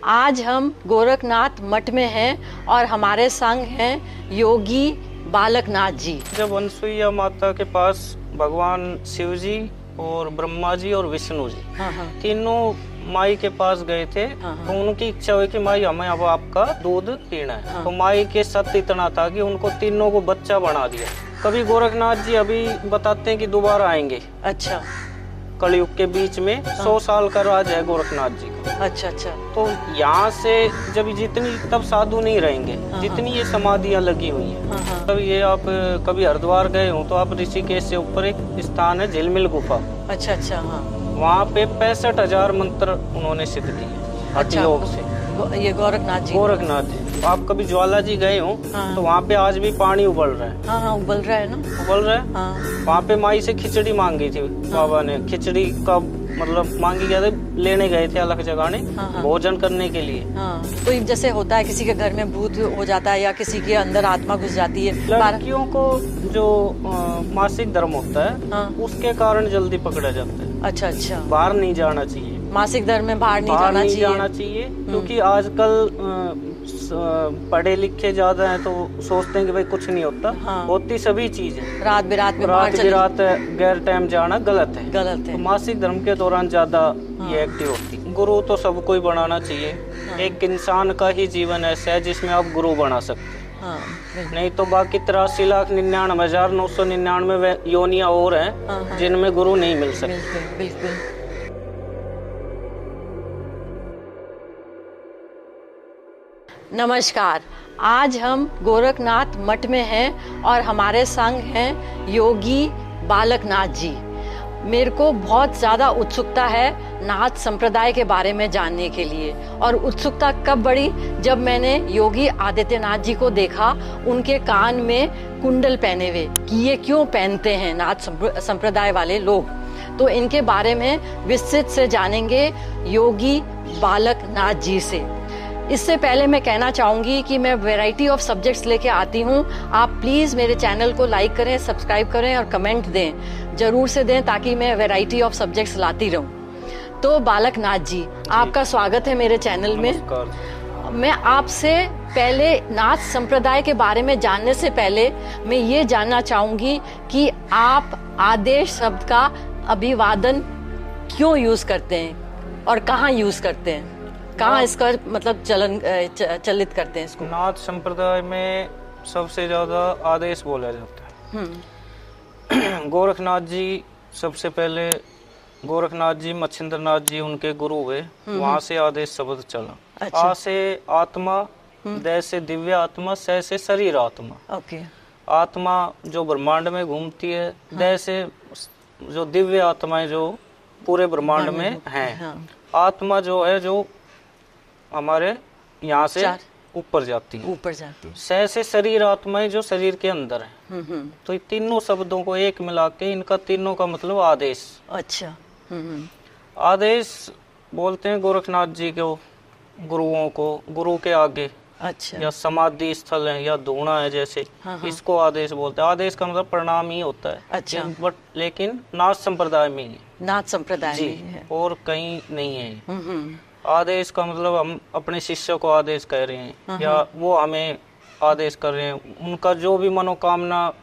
आज हम गोरखनाथ मठ में हैं और हमारे संग हैं योगी बालकनाथ जी। जब अनसुईया माता के पास भगवान शिव जी और ब्रह्मा जी और विष्णु जी तीनों माई के पास गए थे, तो उनकी इच्छा हुई कि माई हमें अब आपका दूध पीना है। तो माई के सत्य इतना था कि उनको तीनों को बच्चा बना दिया। कभी गोरखनाथ जी अभी बताते हैं कि दोबारा आएंगे। अच्छा। कलयुग के बीच में 100 साल का राज है गोरखनाथ जी का। अच्छा अच्छा। तो यहाँ से जब जितनी तब साधु नहीं रहेंगे, जितनी ये समाधियाँ लगी हुई हैं। तब ये आप कभी हरिद्वार गए हो तो आप ऋषिकेश से ऊपर एक स्थान है झिलमिल गुफा। अच्छा अच्छा। हाँ। वहाँ पे 65,000 मंत्र उन्होंने सिद्ध किए हठ योग से। ये गोरखनाथ जी। आप कभी ज्वाला जी गए हो तो वहाँ पे आज भी पानी उबल रहा है। हाँ, उबल रहा है ना। उबल रहा है। वहाँ पे माई से खिचड़ी मांगी थी बाबा ने। खिचड़ी का मतलब मांगी गया था, लेने गए थे अलग जगाने भोजन करने के लिए। तो जैसे होता है किसी के घर में भूत हो जाता है या किसी के अंदर आत्मा घुस जाती है। लड़कियों को जो मासिक धर्म होता है उसके कारण जल्दी पकड़ा जाता है। अच्छा अच्छा। बाहर नहीं जाना चाहिए, मासिक धर्म में बाहर नहीं जाना चाहिए क्योंकि आजकल पढ़े लिखे ज्यादा हैं तो सोचते हैं कि भाई कुछ नहीं होता। होती सभी चीज है। रात बिरात गैर टाइम जाना गलत है। तो मासिक धर्म के दौरान ज्यादा ये एक्टिव होती है। गुरु तो सबको ही बनाना चाहिए। एक इंसान का ही जीवन ऐसा है जिसमें आप गुरु बना सकते हैं। नहीं तो बाकी 83,99,999 योनियां और हैं जिनमें गुरु नहीं मिल सकते। बिल्कुल। नमस्कार, आज हम गोरखनाथ मठ में हैं और हमारे संग हैं योगी बालकनाथ जी। मेरे को बहुत ज़्यादा उत्सुकता है नाथ संप्रदाय के बारे में जानने के लिए। और उत्सुकता कब बढ़ी, जब मैंने योगी आदित्यनाथ जी को देखा उनके कान में कुंडल पहने हुए कि ये क्यों पहनते हैं नाथ संप्रदाय वाले लोग। तो इनके बारे में विस्तृत से जानेंगे योगी बालकनाथ जी से। इससे पहले मैं कहना चाहूँगी कि मैं वैरायटी ऑफ सब्जेक्ट्स लेके आती हूँ। आप प्लीज़ मेरे चैनल को लाइक करें, सब्सक्राइब करें और कमेंट दें, ज़रूर से दें ताकि मैं वैरायटी ऑफ सब्जेक्ट्स लाती रहूँ। तो बालकनाथ जी, आपका स्वागत है मेरे चैनल में। मैं आपसे पहले नाथ संप्रदाय के बारे में जानने से पहले मैं ये जानना चाहूँगी कि आप आदेश शब्द का अभिवादन क्यों यूज़ करते हैं और कहाँ यूज़ करते हैं, कहाँ इसका मतलब चलित करते हैं इसको। नाथ संप्रदाय में सबसे ज्यादा आदेश बोला जाता है। गोरखनाथ जी सबसे पहले, गोरखनाथ जी मच्छिंद्रनाथ जी उनके गुरु हुए, वहाँ से आदेश शब्द चला। अच्छा। आ से आत्मा, द से दिव्य आत्मा, स से शरीर आत्मा। ओके। आत्मा जो ब्रह्मांड में घूमती है, द से जो दिव्य आत्माएं जो पूरे ब्रह्मांड में हैं। आत्मा जो है जो हमारे यहाँ से ऊपर जाती है। स से शरीर आत्माएं जो शरीर के अंदर है। तो ये तीनों शब्दों को एक मिला के इनका तीनों का मतलब आदेश। अच्छा। आदेश बोलते हैं गोरखनाथ जी को, गुरुओं को, गुरु के आगे। अच्छा। या समाधि स्थल है या धूणा है जैसे, इसको आदेश बोलते हैं। आदेश का मतलब प्रणाम ही होता है। अच्छा। बट लेकिन नाथ संप्रदाय में ही, नाथ संप्रदाय में है और कहीं नहीं है। आदेश का मतलब हम अपने शिष्य को आदेश कह रहे हैं या वो हमें आदेश कर रहे हैं। उनका जो भी मनोकामना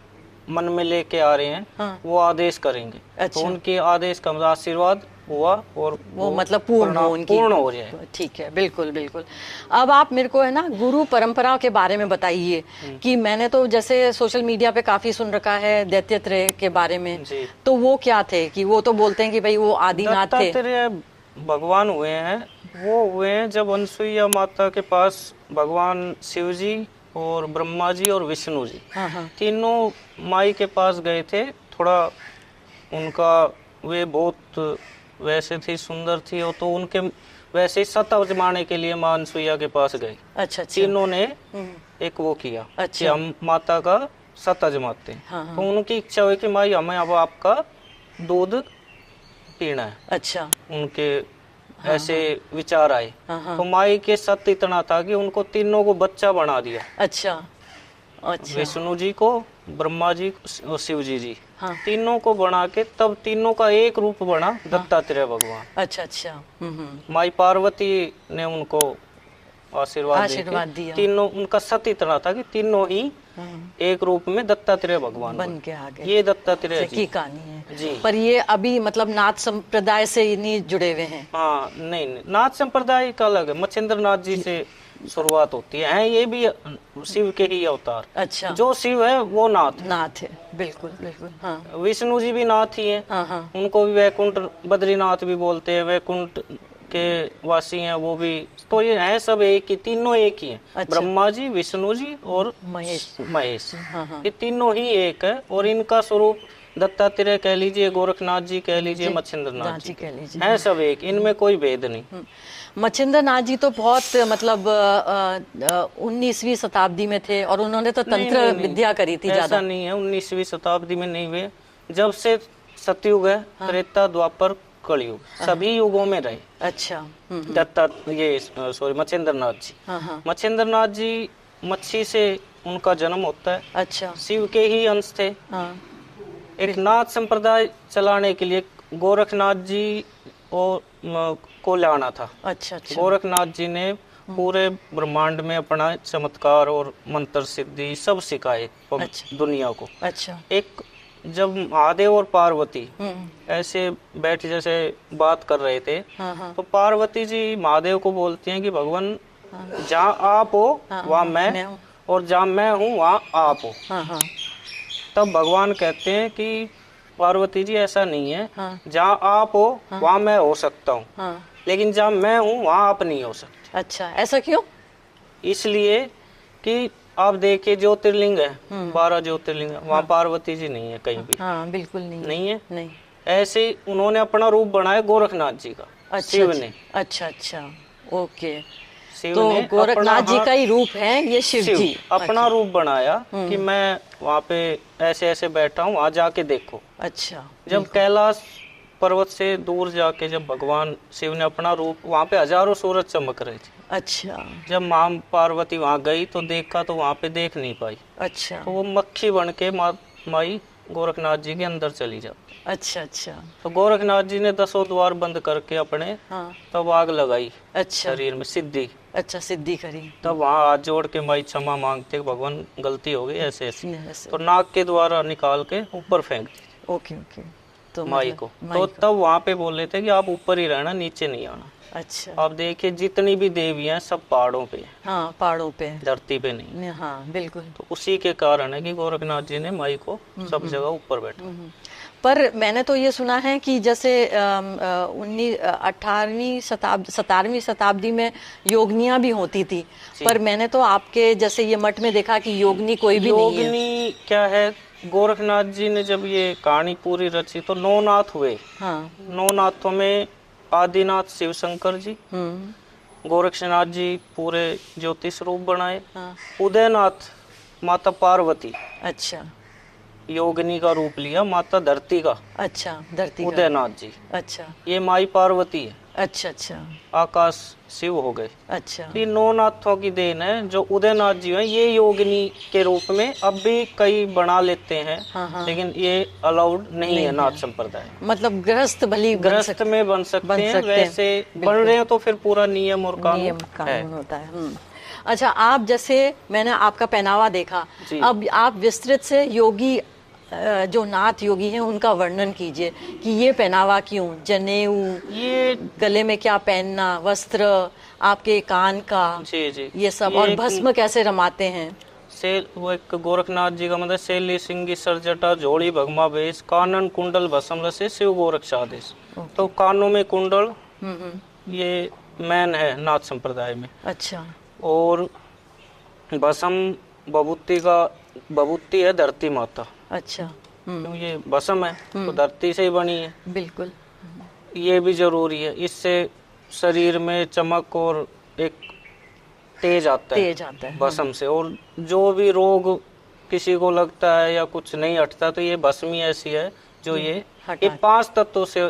मन में लेके आ रहे हैं वो आदेश करेंगे। अच्छा। तो उनके आदेश का मतलब आशीर्वाद हुआ और वो मतलब पूर्ण हो जाए। ठीक है, बिल्कुल बिल्कुल। अब आप मेरे को है ना गुरु परंपरा के बारे में बताइए कि मैंने तो जैसे सोशल मीडिया पे काफी सुन रखा है दैत्यात्रेय के बारे में। तो वो क्या थे कि वो तो बोलते हैं कि भाई वो आदिनाथ थे। भगवान हुए हैं, वो हुए हैं जब अनसुईया माता के पास भगवान शिव जी और ब्रह्मा जी और विष्णु जी तीनों माई के पास गए थे। थोड़ा उनका वे बहुत वैसे थी, सुंदर थी, और तो उनके वैसे ही सत आजमाने के लिए माँ अनसुईया के पास गई। अच्छा। तीनों ने एक वो किया। अच्छा। कि हम माता का सत आजमाते हैं। तो उनकी इच्छा हुई कि माई हमें अब आपका दूध पीना है। अच्छा। उनके ऐसे विचार आए। तो माई के सत्य इतना था कि उनको तीनों को बच्चा बना दिया। अच्छा। अच्छा। विष्णु जी को, ब्रह्मा जी और शिव जी तीनों को बना के तब तीनों का एक रूप बना दत्तात्रेय भगवान। अच्छा अच्छा। माई पार्वती ने उनको आशीर्वाद दिया। तीनों, उनका सत्य इतना था कि तीनों ही एक रूप में दत्तात्रेय भगवान बन के आ गए। ये दत्तात्रेय की कहानी है जी। पर ये अभी मतलब नाथ संप्रदाय से ही नहीं जुड़े हुए हैं। हाँ नहीं, नाथ संप्रदाय का अलग है, मच्छिंद्र नाथ जी से शुरुआत होती है। ये भी शिव के ही अवतार। अच्छा, जो शिव है वो नाथ है। बिल्कुल बिल्कुल। हाँ, विष्णु जी भी नाथ ही है। हाँ, हाँ। उनको भी वैकुंठ बद्रीनाथ भी बोलते हैं, वैकुंठ के वासी हैं वो भी। तो ये है सब एक ही, तीनों एक ही है। अच्छा। ब्रह्मा जी, विष्णु जी और महेश। हाँ, हाँ। ये तीनों ही एक है और इनका स्वरूप दत्तात्रेय कह लीजिए, गोरखनाथ जी कह लीजिए, मच्छिंद्र नाथ जी कह लीजिए, है सब एक, इनमें कोई भेद नहीं। मच्छिंद्र नाथ जी तो बहुत मतलब 19वीं शताब्दी में थे और उन्होंने तो तंत्र विद्या करी थी। ऐसा नहीं है, 19वीं शताब्दी में नहीं हुए। जब से सतयुग है, त्रेता, द्वापर, कलयुग, सभी युगों में रहे। अच्छा। मच्छिंद्र नाथ जी। हाँ। मच्छिंद्र नाथ जी मच्छी से उनका जन्म होता है। अच्छा। शिव के ही अंश थे। हाँ। एक नाथ संप्रदाय चलाने के लिए गोरखनाथ जी को लाना था। अच्छा। गोरखनाथ जी ने पूरे ब्रह्मांड में अपना चमत्कार और मंत्र सिद्धि सब सिखाए दुनिया को। अच्छा। एक जब महादेव और पार्वती ऐसे बैठ जैसे बात कर रहे थे, तो पार्वती जी महादेव को बोलती हैं कि भगवान जहाँ आप हो वहाँ मैं, और जहाँ मैं हूँ वहाँ आप हो। तब भगवान कहते हैं कि पार्वती जी ऐसा नहीं है, जहाँ आप हो वहाँ मैं हो सकता हूँ, लेकिन जहाँ मैं हूँ वहाँ आप नहीं हो सकते। अच्छा, ऐसा क्यों? इसलिए कि आप देखिए ज्योतिर्लिंग है, 12 ज्योतिर्लिंग है, वहाँ पार्वती जी नहीं है कहीं भी। हाँ, बिल्कुल नहीं है। नहीं। ऐसे उन्होंने अपना रूप बनाया गोरखनाथ जी का। अच्छा, शिव ने। अच्छा, ओके। तो गोरखनाथ जी का ही रूप है ये शिव जी। अपना रूप बनाया कि मैं वहाँ पे ऐसे ऐसे बैठा हूँ, वहाँ जाके देखो। अच्छा। जब कैलाश पर्वत से दूर जाके जब भगवान शिव ने अपना रूप, वहाँ पे हजारों सूरज चमक रहे थे। अच्छा। जब माँ पार्वती वहाँ गई तो देखा तो वहाँ पे देख नहीं पाई। अच्छा। तो वो मक्खी बन के माई गोरखनाथ जी के अंदर चली जाती। अच्छा। तो गोरखनाथ जी ने 10 द्वार बंद करके अपने तब आग लगाई। अच्छा। शरीर में सिद्धि। अच्छा, सिद्धि करी। तब वहाँ हाथ जोड़ के माई क्षमा मांगते, भगवान गलती हो गई ऐसे ऐसे। तो नाक के द्वारा निकाल के ऊपर फेंक दी। ओके। तो माई को। तो तब वहाँ पे बोले थे कि आप ऊपर ही रहना, नीचे नहीं आना। अच्छा। आप देखिए जितनी भी देवियां सब पहाड़ों पे। हाँ, पहाड़ों पे, धरती पे नहीं। हाँ, बिल्कुल। तो उसी के कारण है कि गोरखनाथ जी ने माई को सब जगह ऊपर बैठा। पर मैंने तो ये सुना है कि जैसे 17वीं शताब्दी में योगनियां भी होती थी, पर मैंने तो आपके जैसे ये मठ में देखा कि योगनी कोई भी नहीं है। योगनी क्या है, गोरखनाथ जी ने जब ये कहानी पूरी रची तो 9 नाथ हुए। हाँ। 9 नाथों में आदिनाथ शिव शंकर जी, गोरक्षनाथ जी पूरे ज्योतिष रूप बनाए। हाँ। उदयनाथ माता पार्वती। अच्छा। योगिनी का रूप लिया, माता धरती का। अच्छा, धरती उदयनाथ जी। अच्छा। ये माई पार्वती है। अच्छा। आकाश शिव हो गए। अच्छा। ये 9 नाथों की देन है। जो उदयनाथ जी हैं ये योगिनी के रूप में अब भी कई बना लेते हैं। हाँ। लेकिन ये अलाउड नहीं है नाथ संप्रदाय। मतलब गृहस्थ गृहस्थ में बन सकते हैं, वैसे बन रहे हैं तो फिर पूरा नियम और कानून होता है। अच्छा, आप जैसे मैंने आपका पहनावा देखा, अब आप विस्तृत से योगी जो नाथ योगी हैं उनका वर्णन कीजिए कि ये पहनावा क्यों, जनेऊ, ये गले में क्या पहनना, वस्त्र, आपके कान का, जी ये सब, और भस्म कैसे रमाते हैं। वो एक गोरखनाथ जी का मतलब शैली सिंगी सरजटा झोड़ी भगमा वेश कानन कुंडल भस्म रसे शिव गोरक्ष आदेश। तो कानों में कुंडल ये मैन है नाथ संप्रदाय में। अच्छा। और भस्म बबूती है धरती माता। अच्छा। क्यों ये भस्म है तो धरती से ही बनी है। बिल्कुल। ये भी जरूरी है, इससे शरीर में चमक और एक तेज आता है भस्म से। और जो भी रोग किसी को लगता है या कुछ नहीं हटता तो ये भस्म ही ऐसी है जो ये 5 तत्वों से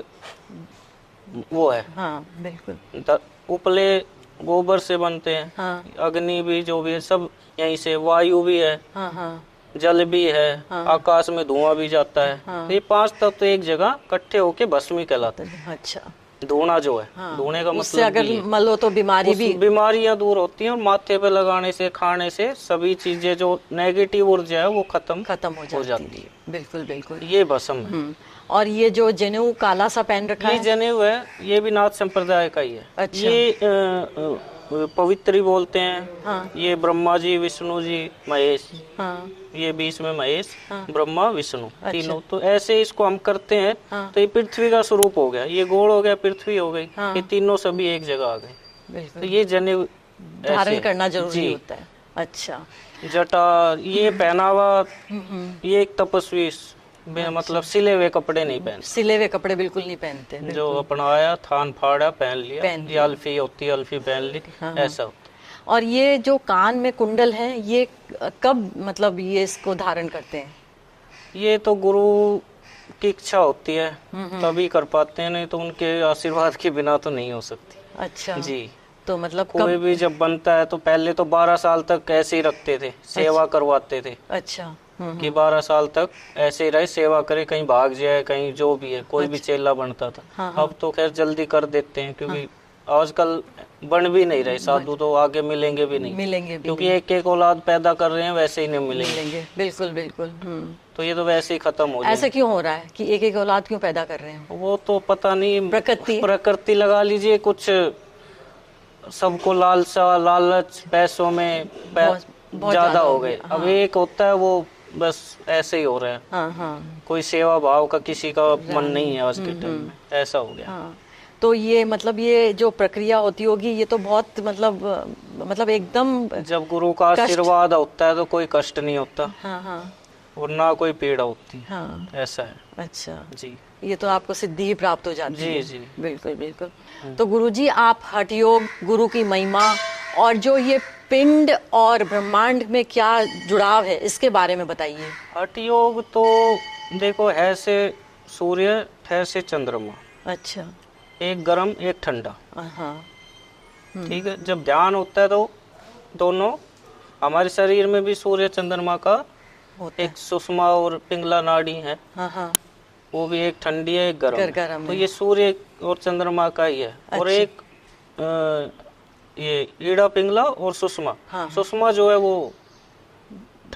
वो है। हाँ, बिल्कुल। उपले गोबर से बनते हैं। हाँ। अग्नि भी जो भी है सब यहीं से, वायु भी है। हाँ। जल भी है। हाँ। आकाश में धुआं भी जाता है। हाँ। तो ये 5 तत्व एक जगह इकट्ठे होके भस्मी कहलाते हैं। अच्छा। धुआं जो है, धुएं का उससे मतलब अगर मलो तो बीमारियां दूर होती हैं, और माथे पे लगाने से, खाने से सभी चीजें जो नेगेटिव ऊर्जा है वो खत्म हो जाती है। बिल्कुल बिल्कुल, ये भस्म है। और ये जो जनेऊ काला सा पहन रखा है, ये जनेऊ है, ये भी नाथ संप्रदाय का ही है। अच्छा। ये पवित्री बोलते हैं। ये ब्रह्मा जी, विष्णु जी, महेश, ये बीच में महेश, ब्रह्मा, विष्णु, तीनों। तो ऐसे इसको हम करते हैं, तो ये पृथ्वी का स्वरूप हो गया, ये गोड़ हो गया, पृथ्वी हो गई, ये तीनों सभी एक जगह आ गए। तो ये जनेऊ धारण करना जरूरी होता है। अच्छा। जटा, ये पहनावा, ये एक तपस्वी मतलब सिले हुए कपड़े नहीं पहनते, सिले हुए कपड़े बिल्कुल नहीं पहनते। जो अपना आया थान फाड़ा पहन लिया, ये अल्फी होती है, अल्फी पहन ली, ऐसा। और ये जो कान में कुंडल है, ये कब मतलब ये इसको धारण करते हैं? ये तो गुरु की इच्छा होती है तभी कर पाते हैं, नहीं तो उनके आशीर्वाद के बिना तो नहीं हो सकती। अच्छा जी। तो मतलब कोई भी जब बनता है तो पहले तो 12 साल तक ऐसे ही रखते थे, सेवा करवाते थे। अच्छा। कि 12 साल तक ऐसे ही रहे, सेवा करे, कहीं भाग जाए, कहीं जो भी है, कोई भी चेला बनता था। अब तो खैर जल्दी कर देते हैं, क्योंकि आजकल बन भी नहीं रहे साधु, तो आगे मिलेंगे भी नहीं, क्योंकि एक एक औलाद पैदा कर रहे हैं, वैसे ही नहीं मिलेंगे। बिल्कुल बिल्कुल। तो ये तो वैसे ही खत्म हो जाए। ऐसा क्यों हो रहा है कि एक एक औलाद क्यों पैदा कर रहे हैं? वो तो पता नहीं, प्रकृति लगा लीजिए, कुछ सबको लालसा, लालच, पैसों में ज्यादा हो गए। अब एक होता है वो बस ऐसे ही हो रहा है। कोई सेवा भाव का किसी का मन नहीं है आज के टाइम में, ऐसा हो गया। तो ये मतलब ये जो प्रक्रिया होती होगी, ये तो बहुत मतलब एकदम, जब गुरु का आशीर्वाद होता है तो कोई कष्ट नहीं होता, और ना कोई पीड़ा होती। ऐसा है। अच्छा जी। ये तो आपको सिद्धि ही प्राप्त हो जाती है। जी। बिल्कुल बिल्कुल। तो गुरुजी, आप हठ योग, गुरु की महिमा, और जो ये पिंड और ब्रह्मांड में क्या जुड़ाव है, इसके बारे में बताइए। हठ योग तो देखो है से सूर्य, है से चंद्रमा। अच्छा। एक गर्म एक ठंडा। ठीक है। जब ध्यान होता है तो दोनों, हमारे शरीर में भी सूर्य चंद्रमा का एक सुषमा और पिंगला नाड़ी है। वो भी एक ठंडी है, एक गर्म। तो ये सूर्य और चंद्रमा का ही है। अच्छा। और एक ये ईड़ा, पिंगला और सुषमा। सुषमा जो है वो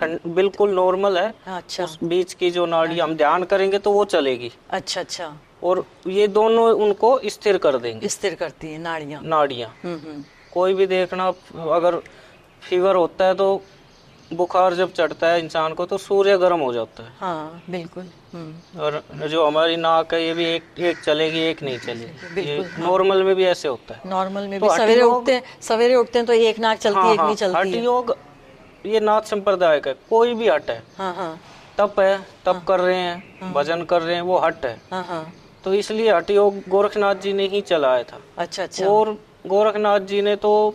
बिल्कुल नॉर्मल है। अच्छा। उस बीच की जो नाड़ी हम ध्यान करेंगे तो वो चलेगी। अच्छा अच्छा। और ये दोनों उनको स्थिर कर देंगे। स्थिर करती है नाड़ियाँ। कोई भी देखना, अगर फीवर होता है तो बुखार जब चढ़ता है इंसान को तो सूर्य गर्म हो जाता है। हाँ बिल्कुल। और जो हमारी नाक है ये भी एक चलेगी, एक नहीं चलेगी। ये नॉर्मल में भी ऐसे होता है। नॉर्मल में भी सवेरे उठते हैं तो एक नाक चलती है, एक नहीं चलती है। हठ योग ये नाथ संप्रदाय का, कोई भी हट है, तप है, तप कर रहे हैं, भजन कर रहे हैं, वो हट है। तो इसलिए हठ योग गोरखनाथ जी ने ही चलाया था। अच्छा अच्छा। और गोरखनाथ जी ने तो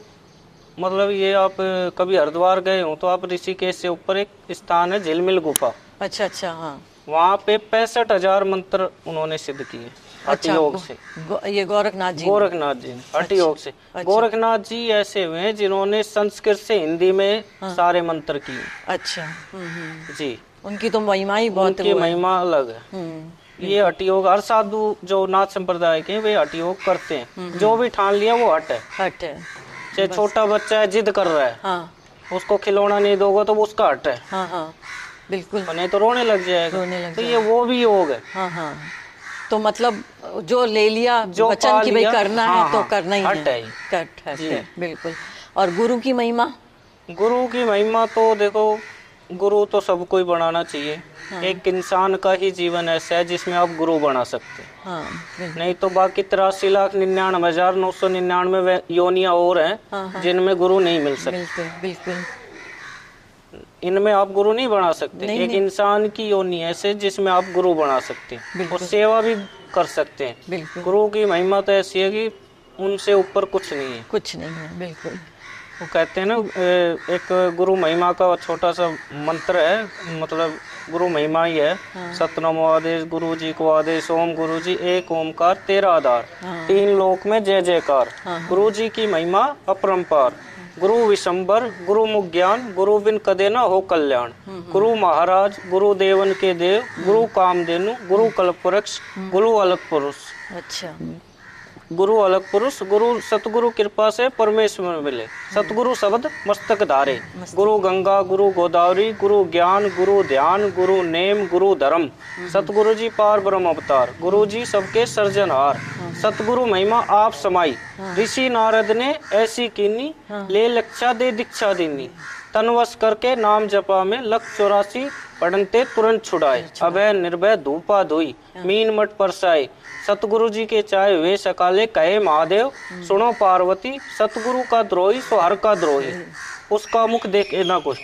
मतलब ये, आप कभी हरिद्वार गए हो तो आप ऋषिकेश से ऊपर एक स्थान है झिलमिल गुफा। अच्छा अच्छा। हाँ। वहाँ पे 65,000 मंत्र उन्होंने सिद्ध किए हठ योग से। ये गोरखनाथ जी ने हठ योग से। गोरखनाथ जी ऐसे हुए हैं जिन्होंने संस्कृत से हिंदी में सारे मंत्र किए। अच्छा। जी। उनकी तो महिमा ही बहुत, उनकी महिमा अलग है। ये हठ योग हर साधु जो नाथ संप्रदाय के वे हठ योग करते हैं। जो भी ठान लिया वो हट है। चाहे छोटा बच्चा है जिद कर रहा है, उसको खिलौना नहीं दोगे तो वो उसका हट है। बिल्कुल। नहीं तो रोने लग जाएगा। तो ये वो भी योग है। तो मतलब जो ले लिया, जो वचन की भाई करना है तो करना ही हट है। बिल्कुल। और गुरु की महिमा? गुरु की महिमा तो देखो, गुरु तो सबको ही बनाना चाहिए। एक इंसान का ही जीवन ऐसा है जिसमें आप गुरु बना सकते हैं। नहीं तो बाकी 83,99,999 योनियां और हैं जिनमें गुरु नहीं मिल सकते। बिल्कुल। इनमें आप गुरु नहीं बना सकते। एक इंसान की योनि ऐसे जिसमें आप गुरु बना सकते हैं और सेवा भी कर सकते हैं। गुरु की महिमा तो ऐसी है कि उनसे ऊपर कुछ नहीं है। कुछ नहीं है। बिल्कुल। वो कहते हैं ना, एक गुरु महिमा का छोटा सा मंत्र है, मतलब गुरु महिमा ही है। सतनामो आदेश गुरु जी को आदेश, ओम गुरु जी एक ओमकार तेरा आधार, 3 लोक में जय जयकार। गुरु जी की महिमा अपरंपार, गुरु विशंबर, गुरु मुख ज्ञान, गुरु बिन कदे न हो कल्याण। गुरु महाराज, गुरु देवन के देव, गुरु कामधेनु, गुरु कल्पवृक्ष, गुरु अलग पुरुष। अच्छा। गुरु अलग पुरुष, गुरु सतगुरु कृपा से परमेश्वर मिले, सतगुरु शब्द मस्तक धारे, गुरु गंगा, गुरु गोदावरी, गुरु ज्ञान, गुरु ध्यान, गुरु नेम, गुरु धर्म, सतगुरु जी पार ब्रह्म अवतार, गुरु जी सबके सर्जनहार, सतगुरु महिमा आप समाई, ऋषि नारद ने ऐसी कीनी, ले लक्षा दे दीक्षा दीनी, तनवश करके नाम जपा में लख 84 पढ़नते तुरंत छुड़ाए, अभय निर्भय धूपा धोई, मीन मट परसाए, सतगुरु जी के चाहे वे सकाले कहे महादेव, सुनो पार्वती, सतगुरु का द्रोही सो हर का द्रोही, उसका मुख देखे ना कुछ,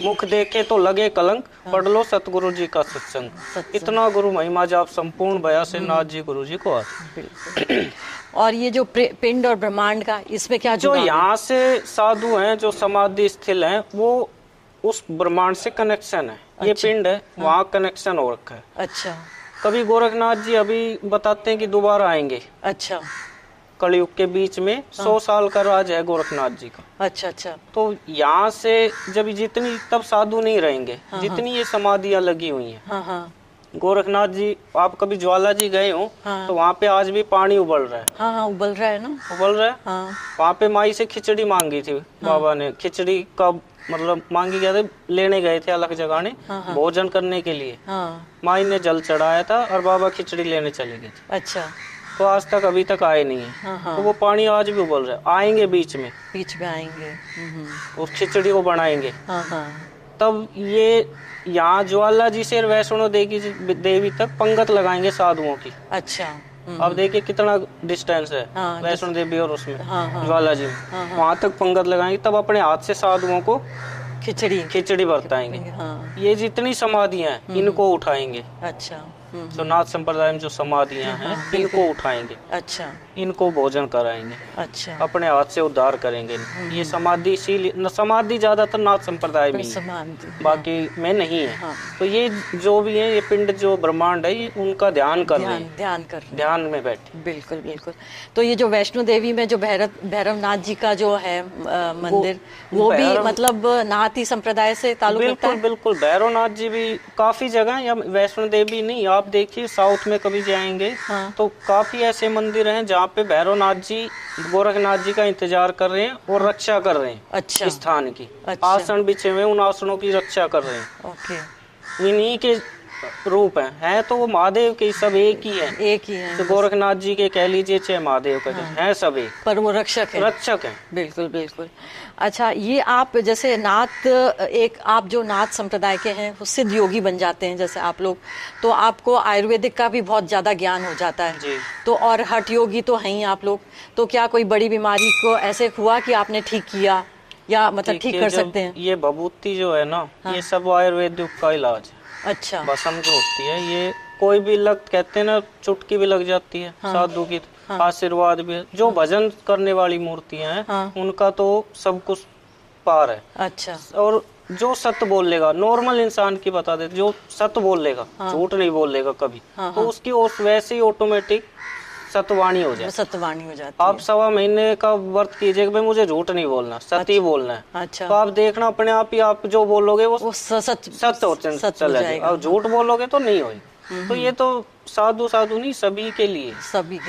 मुख देखे तो लगे कलंक, पढ़ लो सतगुरु जी का सत्संग, इतना गुरु महिमा जाप संपूर्ण बया से नाथ जी गुरु जी को आज। और ये जो पिंड और ब्रह्मांड का, इसमें क्या जो यहाँ से साधु हैं, जो समाधि स्थिल हैं, वो उस ब्रह्मांड से कनेक्शन है। ये पिंड है, वहाँ कनेक्शन हो रखा है। अच्छा। कभी गोरखनाथ जी अभी बताते हैं कि दोबारा आएंगे। अच्छा। कलयुग के बीच में 100 साल का राज है गोरखनाथ जी का। अच्छा अच्छा। तो यहाँ से जब जितनी, तब साधु नहीं रहेंगे, जितनी ये समाधियाँ लगी हुई हैं। हाँ हाँ। गोरखनाथ जी, आप कभी ज्वाला जी गए हो? तो वहाँ पे आज भी पानी उबल रहा है। हाँ हाँ, उबल रहा है ना, उबल रहा है। हाँ। वहाँ पे माई से खिचड़ी मांगी थी बाबा ने, खिचड़ी का मतलब मांगी गया था, लेने गए थे अलग जगाने भोजन करने के लिए। माई ने जल चढ़ाया था और बाबा खिचड़ी लेने चले गए थे। अच्छा। तो आज तक अभी तक आए नहीं है। तो वो पानी आज भी उबल रहा है, आएंगे बीच में आएंगे, उस खिचड़ी को बनाएंगे। हाँ। तब ये यहाँ ज्वाला जी से वैष्णो देवी तक पंगत लगाएंगे साधुओं की। अच्छा। अब देखिए कितना डिस्टेंस है वैष्णो देवी और उसमें ज्वाला जी में, वहाँ तक पंगत लगाएंगे, तब अपने हाथ से साधुओं को खिचड़ी बरताएंगे। ये जितनी समाधियां हैं इनको उठाएंगे। अच्छा। तो नाथ संप्रदाय में जो समाधियां हैं इनको उठाएंगे। अच्छा। इनको भोजन कराएंगे। अच्छा। अपने हाथ से उद्धार करेंगे। ये समाधि इसीलिए, समाधि ज्यादातर नाथ संप्रदाय में, बाकी में नहीं है। तो ये जो भी है, ये पिंड जो ब्रह्मांड है, ये उनका ध्यान कर रहे हैं, ध्यान में बैठे। बिल्कुल बिल्कुल। तो ये जो वैष्णो देवी में जो भैरवनाथ जी का जो है मंदिर, वो भी मतलब नाथी संप्रदाय से ताल्लुक रखता है? बिल्कुल। भैरवनाथ जी भी काफी जगह, या वैष्णो देवी नहीं, आप देखिए साउथ में कभी जाएंगे तो काफी ऐसे मंदिर हैं जहाँ पे भैरवनाथ जी गोरखनाथ जी का इंतजार कर रहे हैं और रक्षा कर रहे हैं। अच्छा। स्थान की। अच्छा। आसन बिछे हुए, उन आसनों की रक्षा कर रहे हैं। ओके। इन्हीं के रूप है तो वो महादेव के सब एक ही है। तो गोरखनाथ जी के कह लीजिए चाहे महादेव का है, सब एक, पर वो रक्षक है। बिल्कुल बिल्कुल। अच्छा, ये आप जैसे नाथ, एक आप जो नाथ संप्रदाय के हैं वो सिद्ध योगी बन जाते हैं जैसे आप लोग, तो आपको आयुर्वेदिक का भी बहुत ज्यादा ज्ञान हो जाता है जी। तो और हठ योगी तो हैं ही आप लोग, तो क्या कोई बड़ी बीमारी को ऐसे हुआ कि आपने ठीक किया, या मतलब ठीक कर सकते हैं? ये भभूति जो है ना, ये सब आयुर्वेदिक का इलाज है। अच्छा। भस्म जो होती है, ये कोई भी लग, कहते हैं ना, चुटकी भी लग जाती है। साधु की आशीर्वाद भी है। जो भजन करने वाली मूर्तियां हैं उनका तो सब कुछ पार है। अच्छा। और जो सत्य बोल लेगा, नॉर्मल इंसान की बता देते, जो सत्य बोल लेगा, झूठ नहीं बोल लेगा कभी, तो उसकी वैसे ही ऑटोमेटिक सतवाणी हो जाए, सतवाणी हो जाती है। आप 1.25 महीने का व्रत कीजिए कि भाई मुझे झूठ नहीं बोलना, सत्य ही बोलना है। अच्छा। तो आप देखना अपने आप ही, आप जो बोलोगे वो सत्य चला जाएगा, और झूठ बोलोगे तो नहीं होगी। तो ये तो साधु नहीं, सभी के लिए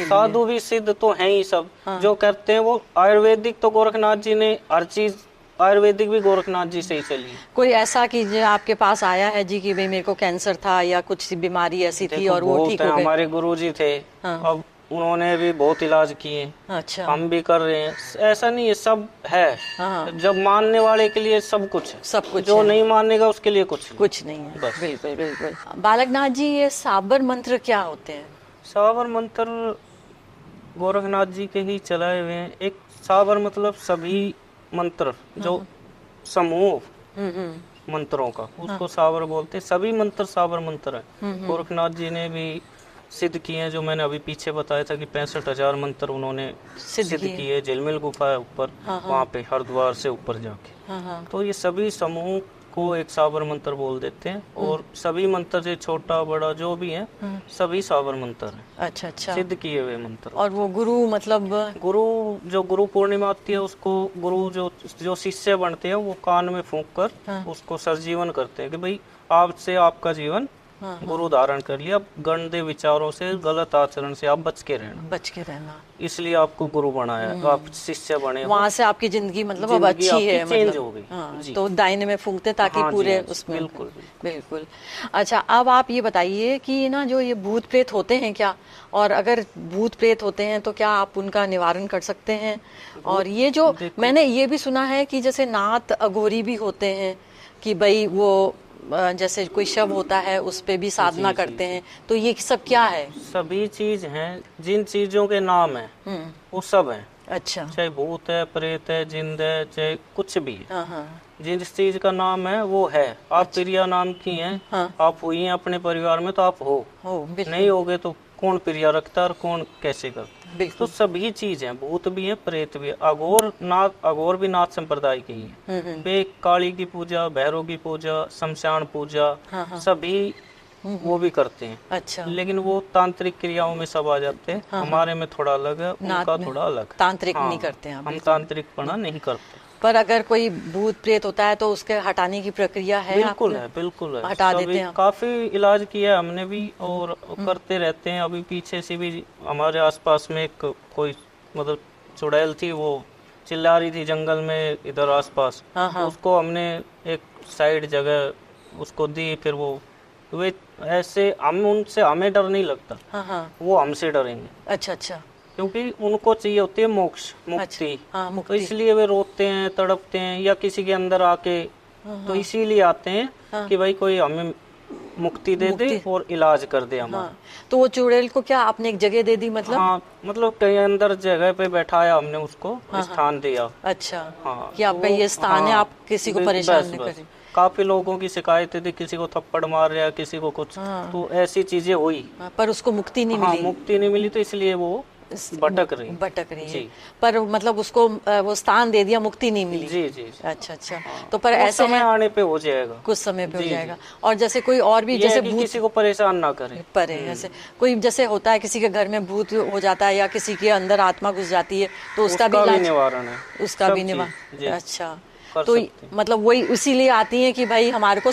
साधु भी सिद्ध तो हैं ही सब। जो करते हैं वो आयुर्वेदिक, तो गोरखनाथ जी ने हर चीज आयुर्वेदिक भी गोरखनाथ जी से ही चली। कोई ऐसा कि जो आपके पास आया है जी कि भाई मेरे को कैंसर था या कुछ बीमारी ऐसी थी और वो ठीक हो गए? हमारे गुरुजी थे, अब उन्होंने भी बहुत इलाज किए। अच्छा। हम भी कर रहे हैं, ऐसा नहीं है, सब है। जब मानने वाले के लिए सब कुछ है, सब कुछ जो है। नहीं मानेगा उसके लिए कुछ नहीं है। बिल्कुल बिल्कुल। बालकनाथ जी, ये साबर मंत्र क्या होते हैं? साबर मंत्र गोरखनाथ जी के ही चलाए हुए हैं। एक साबर मतलब सभी मंत्र, जो समूह मंत्रों का, उसको साबर बोलते हैं। सभी मंत्र साबर मंत्र है। गोरखनाथ जी ने भी सिद्ध किए हैं, जो मैंने अभी पीछे बताया था कि 65,000 मंत्र उन्होंने सिद्ध किए। झिलमिल गुफा है ऊपर, वहाँ पे हरिद्वार से ऊपर जाके। तो ये सभी समूह को एक साबर मंत्र बोल देते हैं। और सभी मंत्र से छोटा बड़ा जो भी है, सभी साबर मंत्र हैं। अच्छा अच्छा। सिद्ध किए हुए मंत्र। और वो गुरु मतलब जो गुरु पूर्णिमा आती है, उसको गुरु जो शिष्य बनते हैं वो कान में फूंक कर उसको सरजीवन करते हैं कि भाई आपसे आपका जीवन गुरु धारण कर लिया, अब गंदे विचारों से, गलत आचरण से आप बच के रहना, इसलिए आपको गुरु बनाया, आप शिष्य बने। वहाँ से आपकी जिंदगी मतलब अब अच्छी है, चेंज मतलब हो गई। हाँ, तो दाहिने में फूंकते ताकि पूरे उसमें। बिल्कुल बिल्कुल। अच्छा, अब आप ये बताइए कि ना जो ये भूत प्रेत होते हैं क्या, और अगर भूत प्रेत होते हैं तो क्या आप उनका निवारण कर सकते हैं? और ये जो मैंने ये भी सुना है कि जैसे नाथ अघोरी भी होते हैं कि भाई वो जैसे कोई शव होता है उस पे भी साधना करते हैं, तो ये सब क्या है? सभी चीज हैं, जिन चीजों के नाम है वो सब है। अच्छा। चाहे भूत है, प्रेत है, जिंद है, चाहे कुछ भी है, हाँ। जिस चीज का नाम है वो है। आप प्रिया नाम की हैं, आप हुई हैं अपने परिवार में तो आप हो नहीं होगे तो कौन प्रिया रखता और कौन कैसे करता। तो सभी चीज हैं, भूत भी है, प्रेत भी है। अघोर भी नाथ संप्रदाय की है। वे काली की पूजा, भैरव की पूजा, शमशान पूजा सभी वो भी करते हैं। अच्छा। लेकिन वो तांत्रिक क्रियाओं में सब आ जाते हैं। हमारे में थोड़ा अलग है, उनका थोड़ा अलग। तांत्रिक नहीं करते हैं हम तांत्रिक पना नहीं करते। पर अगर कोई भूत प्रेत होता है तो उसके हटाने की प्रक्रिया है? बिल्कुल है, बिल्कुल है, हटा देते हैं। काफी इलाज किया हमने भी और करते रहते हैं। अभी पीछे से भी हमारे आसपास में एक कोई मतलब चुड़ैल थी, वो चिल्ला रही थी जंगल में इधर आसपास। तो उसको हमने एक साइड जगह उसको दी, फिर वो वे ऐसे हमें डर नहीं लगता, वो हमसे डरेंगे। अच्छा। क्योंकि उनको चाहिए होती है मोक्ष, मुक्ति। तो इसलिए वे रोते हैं, तड़पते हैं, या किसी के अंदर आके तो इसीलिए आते हैं कि भाई कोई हमें मुक्ति दे दे और इलाज कर दे हमारा। तो वो चुड़ैल को क्या आपने एक जगह दे दी मतलब? हाँ, मतलब कहीं अंदर जगह पे बैठाया हमने, उसको स्थान दिया। अच्छा। हाँ, कि आपका ये स्थान है, आप किसी को परेशान नहीं करें। काफी लोगों की शिकायतें थी, किसी को थप्पड़ मार रहा, किसी को कुछ, तो ऐसी चीजें हुई। पर उसको मुक्ति नहीं मिली। मुक्ति नहीं मिली, तो इसलिए वो भटक रही है। पर मतलब उसको वो स्थान दे दिया, मुक्ति नहीं मिली। जी। अच्छा। तो पर ऐसे समय आने पे हो जाएगा, कुछ समय पे हो जाएगा। और जैसे कोई और भी जैसे भूत, किसी को परेशान ना करे ऐसे कोई जैसे होता है किसी के घर में भूत हो जाता है या किसी के अंदर आत्मा घुस जाती है, तो उसका भी निवारण है, उसका भी निवारण। अच्छा, तो मतलब वही इसीलिए आती है कि भाई हमारे को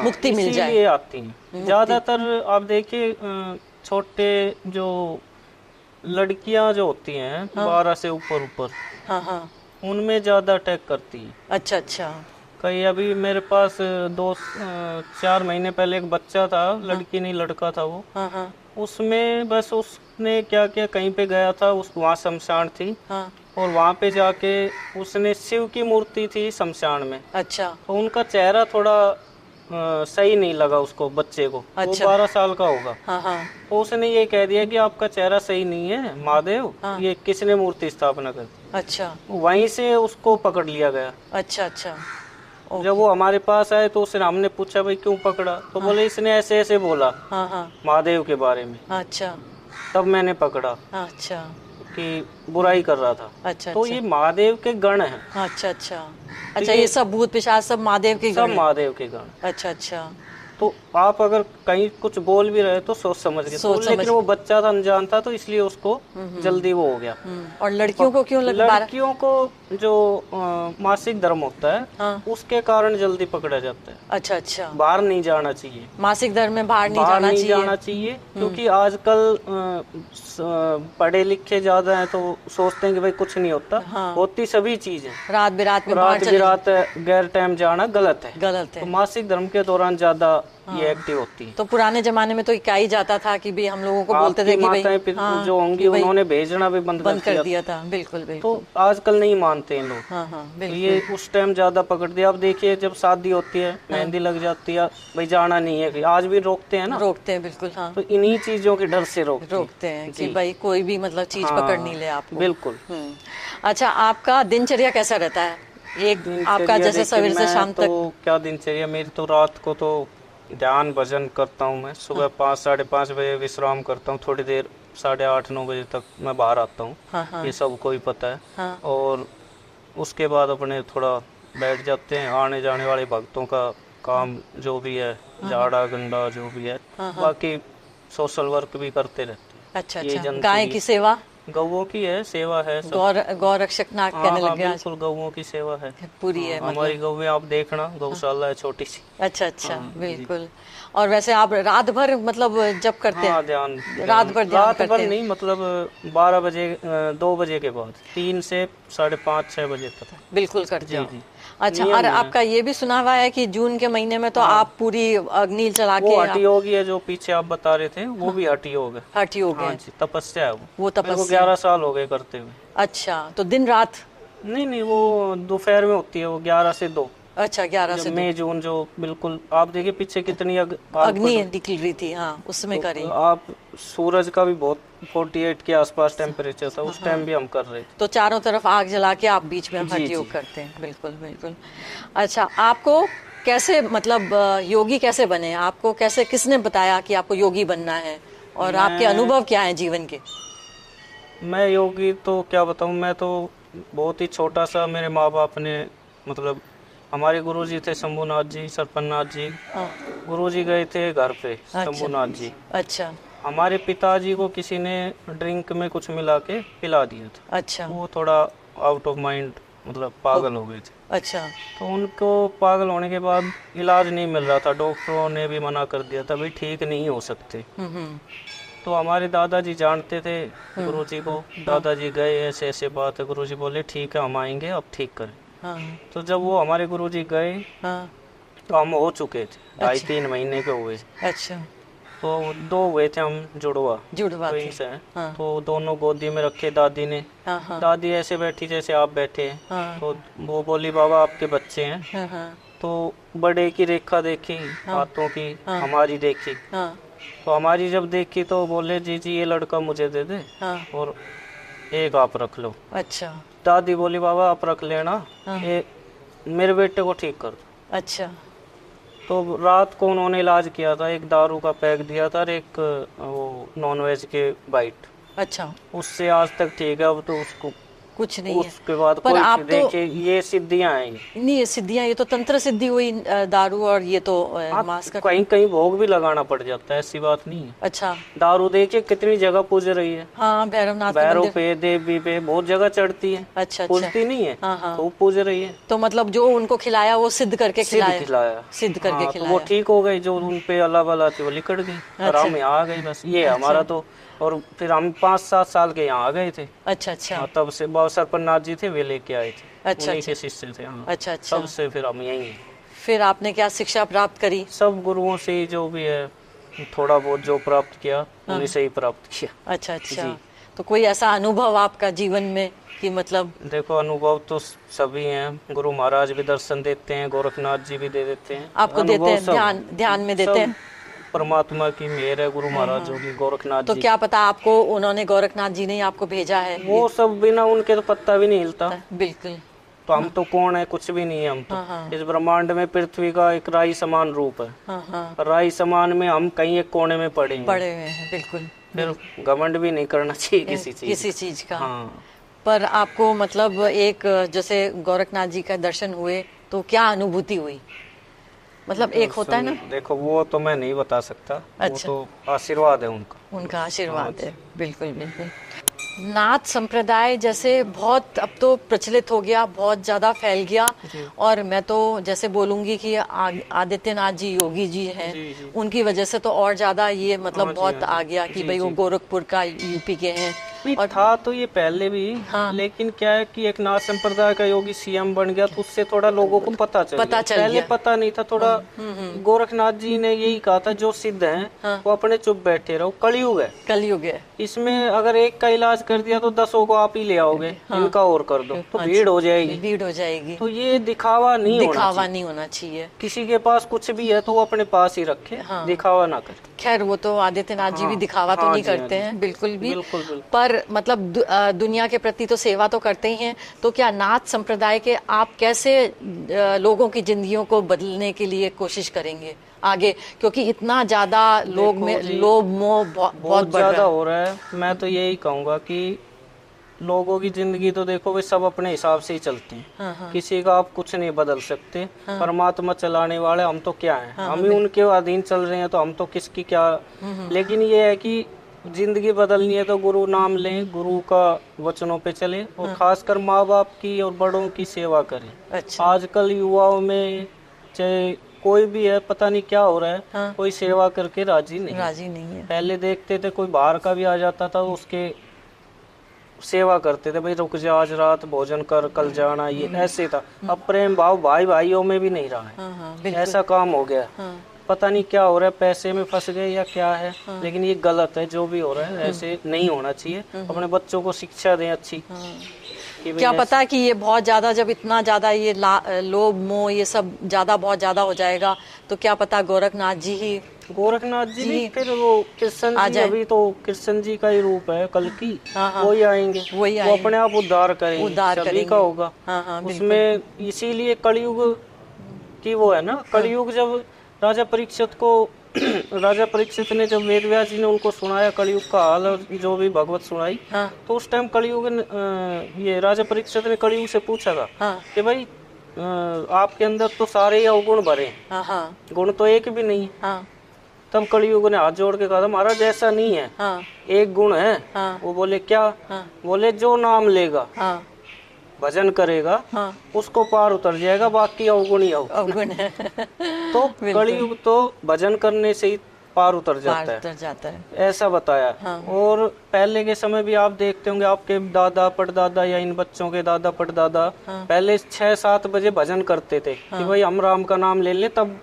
मुक्ति मिल जाए, इसीलिए आती है। ज्यादातर आप देखिए छोटे जो लड़कियां जो होती हैं 12 से ऊपर, उनमें ज्यादा अटैक करती है। अच्छा। कई अभी मेरे पास 4 महीने पहले एक बच्चा था, लड़की नहीं लड़का था वो। उसमें बस उसने क्या किया, कहीं पे गया था, वहाँ शमशान थी, और वहाँ पे जाके उसने शिव की मूर्ति थी शमशान में। अच्छा। तो उनका चेहरा थोड़ा सही नहीं लगा उसको, बच्चे को। अच्छा। वो 12 साल का होगा। तो उसने ये कह दिया कि आपका चेहरा सही नहीं है महादेव, ये किसने मूर्ति स्थापना कर दी। अच्छा। वहीं से उसको पकड़ लिया गया। अच्छा। जब वो हमारे पास आए तो उसने हमने पूछा भाई क्यों पकड़ा, तो बोले इसने ऐसे ऐसे बोला महादेव के बारे में। अच्छा। तब मैंने पकड़ा। अच्छा। कि बुराई कर रहा था। अच्छा। तो ये महादेव के गण हैं। अच्छा, ये सब भूत पिशाच सब महादेव के गण? सब महादेव के गण। अच्छा। तो आप अगर कहीं कुछ बोल भी रहे तो सोच समझ के, लेकिन वो बच्चा था, अनजान था, तो इसलिए उसको जल्दी वो हो गया। और लड़कियों को क्यों लड़कियों को जो मासिक धर्म होता है उसके कारण जल्दी पकड़ा जाता है। अच्छा। बाहर नहीं जाना चाहिए, मासिक धर्म में बाहर नहीं जाना चाहिए। क्योंकि आजकल पढ़े लिखे ज्यादा हैं तो सोचते हैं कि भाई कुछ नहीं होता। होती सभी चीजें। रात बिरात गैर टाइम जाना गलत है। तो मासिक धर्म के दौरान ज्यादा ये एक्टिव होती है। तो पुराने जमाने में तो कहा ही जाता था कि भाई हम लोगों को बोलते थे कि भाई जो होंगी उन्होंने भेजना भी बंद कर दिया था। बिल्कुल। तो आजकल नहीं मानते हैं लोग। तो ये उस टाइम ज्यादा पकड़ दिया। अब देखिए जब शादी होती है, मेहंदी लग जाती है, भाई जाना नहीं है, आज भी रोकते हैं ना। रोकते हैं, बिल्कुल। तो इन्हीं चीजों के डर से रोकते हैं कि भाई कोई भी मतलब चीज पकड़ नहीं ले आपको। बिल्कुल। अच्छा, आपका दिनचर्या कैसा रहता है? आपका जैसे सवेरे से शाम तक? तो क्या दिनचर्या मेरी, तो रात को तो ध्यान भजन करता हूँ मैं। सुबह 5 साढ़े 5 बजे विश्राम करता हूँ, थोड़ी देर 8:30 9 बजे तक मैं बाहर आता हूँ। ये सबको ही पता है। और उसके बाद अपने थोड़ा बैठ जाते हैं। आने जाने वाले भक्तों का काम जो भी है, झाड़ा गंडा जो भी है, बाकी सोशल वर्क भी करते रहते हैं। अच्छा। गाय की सेवा? गौओं की है, सेवा है सब। गौरक्षक नाग कहने लग गया। बिल्कुल गौओं की सेवा है पूरी है हमारी मतलब। गौ में, आप देखना गौशाला है छोटी सी। अच्छा बिल्कुल। और वैसे आप रात भर मतलब जब करते हैं? ध्यान रात भर ध्यान रात करते भर हैं? नहीं, मतलब 12 बजे 2 बजे के बाद 3 से 5:30 6 बजे तक बिल्कुल करते हो? जी। अच्छा, और आपका ये भी सुना हुआ है कि जून के महीने में तो आप पूरी अग्नि जला के वो हठी योगी है जो पीछे आप बता रहे थे, वो भी हठी योग है। हठी योग है? जी, तपस्या है वो तपस्या 11 साल हो गए करते हुए। अच्छा, तो दिन रात? नहीं, वो दोपहर में होती है, वो 11 से 2। अच्छा, 11 से 2 मई जून जो बिल्कुल आप देखिए पीछे कितनी अग्नि निकल रही थी। हाँ, उसमें करी आप। सूरज का भी बहुत 48 के आसपास टेम्परेचर था उस टाइम भी हम कर रहे थे। तो चारों तरफ आग जला के आप बीच में हठ योग करते हैं? बिल्कुल। अच्छा, आपको कैसे मतलब योगी कैसे बने? आपको कैसे, किसने बताया कि आपको योगी बनना है, और आपके अनुभव क्या है जीवन के? मैं योगी तो क्या बताऊं, मैं तो बहुत ही छोटा सा, मेरे माँ बाप ने मतलब हमारे गुरुजी थे शंभुनाथ जी, सरपन्नाथ जी। गुरुजी गए थे घर पे शंभुनाथ जी। अच्छा। हमारे पिताजी को किसी ने ड्रिंक में कुछ मिला के पिला दिया था। अच्छा। वो थोड़ा आउट ऑफ माइंड, मतलब पागल हो गए थे। अच्छा। तो उनको पागल होने के बाद इलाज नहीं मिल रहा था, डॉक्टरों ने भी मना कर दिया था भाई ठीक नहीं हो सकते। तो हमारे दादाजी जानते थे गुरुजी को। दादाजी गए, ऐसे ऐसे बात है, गुरुजी बोले ठीक है हम आएंगे, अब ठीक करें। तो जब वो हमारे गुरुजी गए तो हम हो चुके थे, 2.5-3 महीने के हुए। अच्छा। तो 2 हुए थे हम, जुड़वा थे। तो दोनों गोदी में रखे दादी ने। दादी ऐसे बैठी जैसे आप बैठे हैं। तो वो बोली बाबा आपके बच्चे हैं। तो बड़े की रेखा देखी, हाथों की, हमारी देखी। तो हमारी जब देखी तो बोले जी ये लड़का मुझे दे दे और एक आप रख लो। अच्छा। दादी बोली बाबा आप रख लेना, ये मेरे बेटे को ठीक कर दो। अच्छा। तो रात को उन्होंने इलाज किया था, एक दारू का पैक दिया था और एक वो नॉनवेज के बाइट। अच्छा। उससे आज तक ठीक है, अब तो उसको कुछ नहीं है। उसके बाद पर कोई आप देखिए ये सिद्धियां हैं। नहीं, ये सिद्धियां, ये तो तंत्र सिद्धि हुई दारू, और ये तो मांस का कहीं कहीं भोग भी लगाना पड़ जाता है, ऐसी बात नहीं है। अच्छा। दारू देखिए कितनी जगह पूज रही है। हाँ, भैरवनाथ पे, देवी पे बहुत जगह चढ़ती है। अच्छा। पूजती नहीं है। हाँ। तो पूज रही है। तो मतलब जो उनको खिलाया वो सिद्ध करके खिलाया। सिद्ध करके खिलाया। वो ठीक हो गई, जो उन पे अल्लाह वाला थी वो लिकड़ गई और हम यहाँ आ गए बस, ये हमारा तो। और फिर हम 5-7 साल के यहाँ आ गए थे। अच्छा। तब से बाबा सरपन्नाथ जी थे, वे लेके आए थे। अच्छा। उन्हीं के शिष्य थे। अच्छा। तब से फिर हम यहीं हैं। फिर आपने क्या शिक्षा प्राप्त करी? सब गुरुओं से जो भी है थोड़ा बहुत जो प्राप्त किया उन्हीं से ही प्राप्त किया। अच्छा। तो कोई ऐसा अनुभव आपका जीवन में कि मतलब? देखो अनुभव तो सभी हैं, गुरु महाराज भी दर्शन देते हैं, गोरखनाथ जी भी दे देते हैं आपको, देते हैं ध्यान में देते हैं। परमात्मा की मेहर है, गुरु महाराज होगी, गोरखनाथ तो जी। क्या पता आपको उन्होंने, गोरखनाथ जी ने ही आपको भेजा है? वो सब बिना उनके तो पत्ता भी नहीं हिलता। बिल्कुल। तो हम तो कौन है, कुछ भी नहीं है हम तो। इस ब्रह्मांड में पृथ्वी का एक राई समान रूप है। राई समान में हम कहीं एक कोने में पड़े हुए हैं। बिल्कुल। फिर घमंड भी नहीं करना चाहिए किसी चीज का। पर आपको मतलब एक जैसे गोरखनाथ जी का दर्शन हुए तो क्या अनुभूति हुई? मतलब एक होता है ना। देखो वो तो मैं नहीं बता सकता। अच्छा। वो तो आशीर्वाद है उनका आशीर्वाद है। बिल्कुल। नाथ संप्रदाय जैसे बहुत अब तो प्रचलित हो गया, बहुत ज्यादा फैल गया। और मैं तो जैसे बोलूंगी कि आदित्यनाथ जी योगी जी हैं, उनकी वजह से तो और ज्यादा ये मतलब बहुत आ गया कि भाई वो गोरखपुर का, यूपी के हैं। और था तो ये पहले भी। लेकिन क्या है कि एक नाथ संप्रदाय का योगी सीएम बन गया तो उससे थोड़ा लोगों को पता चल पहले पता नहीं था थोड़ा। गोरखनाथ जी ने यही कहा था जो सिद्ध हैं वो अपने चुप बैठे रहो, कलयुग है। इसमें अगर एक का इलाज कर दिया तो 10 को आप ही ले आओगे। इनका और कर दो तो भीड़ हो जाएगी। तो ये दिखावा नहीं होना चाहिए। किसी के पास कुछ भी है तो वो अपने पास ही रखे, दिखावा ना करे। खैर वो तो आदित्यनाथ जी भी दिखावा तो नहीं करते हैं बिल्कुल भी। पर मतलब दुनिया के प्रति तो सेवा तो करते ही हैं। तो क्या नाथ संप्रदाय के आप कैसे लोगों की जिंदगियों को बदलने के लिए कोशिश करेंगे आगे, क्योंकि इतना ज्यादा लोग में लोभ मोह बहुत ज्यादा हो रहा है। मैं तो यही कहूँगा कि लोगों की जिंदगी तो देखो वे सब अपने हिसाब से ही चलते हैं। किसी का आप कुछ नहीं बदल सकते। परमात्मा चलाने वाले हम तो क्या हैं, हम ही उनके अधीन चल रहे हैं तो हम तो किसकी क्या। लेकिन ये है कि जिंदगी बदलनी है तो गुरु नाम लें, गुरु का वचनों पे चलें और खासकर माँ बाप की और बड़ों की सेवा करें। अच्छा। आजकल युवाओं में चाहे कोई भी है, पता नहीं क्या हो रहा है, हाँ। कोई सेवा करके राजी नहीं है। पहले देखते थे कोई बाहर का भी आ जाता था उसके सेवा करते थे, भाई रुक जा आज रात भोजन कर कल जाना, ये ऐसे था। अब प्रेम भाव भाई भाइयों में भी नहीं रहा है, ऐसा काम हो गया। पता नहीं क्या हो रहा है, पैसे में फंस गए या क्या है, लेकिन ये गलत है जो भी हो रहा है, ऐसे नहीं होना चाहिए। अपने बच्चों को शिक्षा दें अच्छी। क्या पता कि ये बहुत ज्यादा, जब इतना ज्यादा ये लोभ मोह ये सब ज्यादा बहुत ज्यादा हो जाएगा तो क्या पता गोरखनाथ जी भी फिर वो कृष्ण जी, अभी तो कृष्ण जी का ही रूप है कल की, वही आएंगे, वो अपने आप उद्धार करेंगे, सभी का होगा। उसमें इसीलिए कलयुग की वो है ना, कलयुग जब राजा परीक्षित ने जब वेद व्यास जी ने उनको सुनाया कलयुग का हाल और जो भी भगवत सुनाई, तो उस टाइम कलयुग ये राजा परीक्षित ने कलयुग से पूछा था कि भाई आपके अंदर तो सारे ही अवगुण भरे हैं, गुण तो एक भी नहीं है। तब कलयुग ने हाथ जोड़ के कहा था महाराज ऐसा नहीं है, एक गुण है। वो बोले क्या? बोले जो नाम लेगा, भजन करेगा, उसको पार उतर जाएगा, बाकी अवगुण ही अवगुण है। तो कलयुग तो भजन करने से ही पार उतर जाता है, ऐसा बताया। और पहले के समय भी आप देखते होंगे, आपके दादा परदादा या इन बच्चों के दादा परदादा पहले 6-7 बजे भजन करते थे कि भाई हम राम का नाम ले लें, तब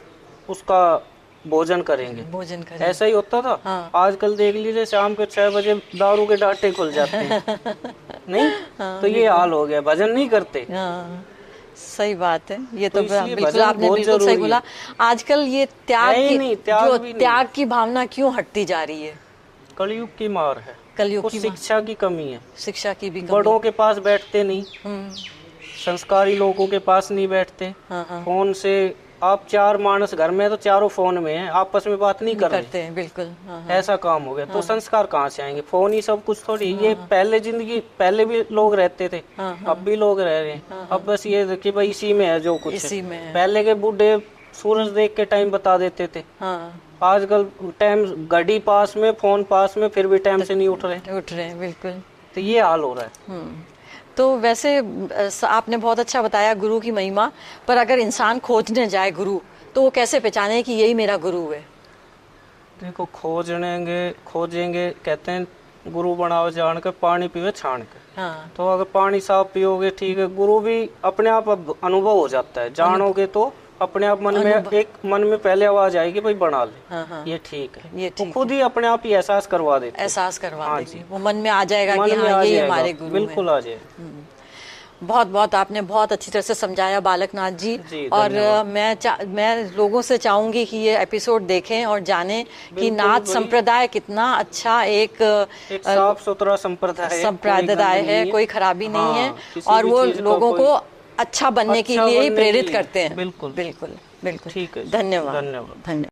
उसका भोजन करेंगे। ऐसा ही होता था। आजकल देख लीजिए शाम के 6 बजे दारू के डाटे खुल जाते हैं। नहीं तो ये हाल हो गया, भजन नहीं करते। सही बात है, ये तो बिल्कुल आपने बिल्कुल सही बोला। आजकल ये त्याग की भावना क्यों हटती जा रही है? कलयुग की मार है, कलयुग की शिक्षा की कमी है, शिक्षा की भी कमी। बड़ों के पास बैठते नहीं, संस्कारी लोगों के पास नहीं बैठते। फोन से आप 4 मानस घर में तो चारों फोन में हैं, आपस में बात नहीं करते हैं। बिल्कुल ऐसा काम हो गया। तो संस्कार कहाँ से आएंगे? फोन ही सब कुछ थोड़ी। ये पहले भी लोग रहते थे, अब भी लोग रह रहे हैं। अब बस ये देखिए भाई इसी में है जो कुछ इसी में है। पहले के बूढ़े सूरज देख के टाइम बता देते थे, आजकल टाइम घड़ी पास में, फोन पास में, फिर भी टाइम से नहीं उठ रहे। बिल्कुल। तो ये हाल हो रहा है। तो वैसे आपने बहुत अच्छा बताया गुरु की महिमा, पर अगर इंसान खोजने जाए गुरु तो वो कैसे पहचाने कि यही मेरा गुरु है? देखो खोजेंगे कहते हैं गुरु बनाओ जान के, पानी पीवे छान के। तो अगर पानी साफ पियोगे ठीक है, गुरु भी अपने आप अनुभव हो जाता है। जानोगे तो अपने आप मन में पहले आवाज आएगी भाई बना ले, ये ठीक है, ये ठीक, खुद ही अपने आप ही एहसास करवा देते, वो मन में आ जाएगा कि हाँ ये हमारे गुरु बिल्कुल आ जाएगा। बहुत आपने बहुत अच्छी तरह से समझाया बालकनाथ जी। और मैं लोगों से चाहूंगी कि ये एपिसोड देखें और जानें कि नाथ संप्रदाय कितना अच्छा एक साफ सुथरा संप्रदाय है, कोई खराबी नहीं है, और वो लोगों को अच्छा बनने के लिए ही प्रेरित करते हैं। बिल्कुल ठीक है। धन्यवाद।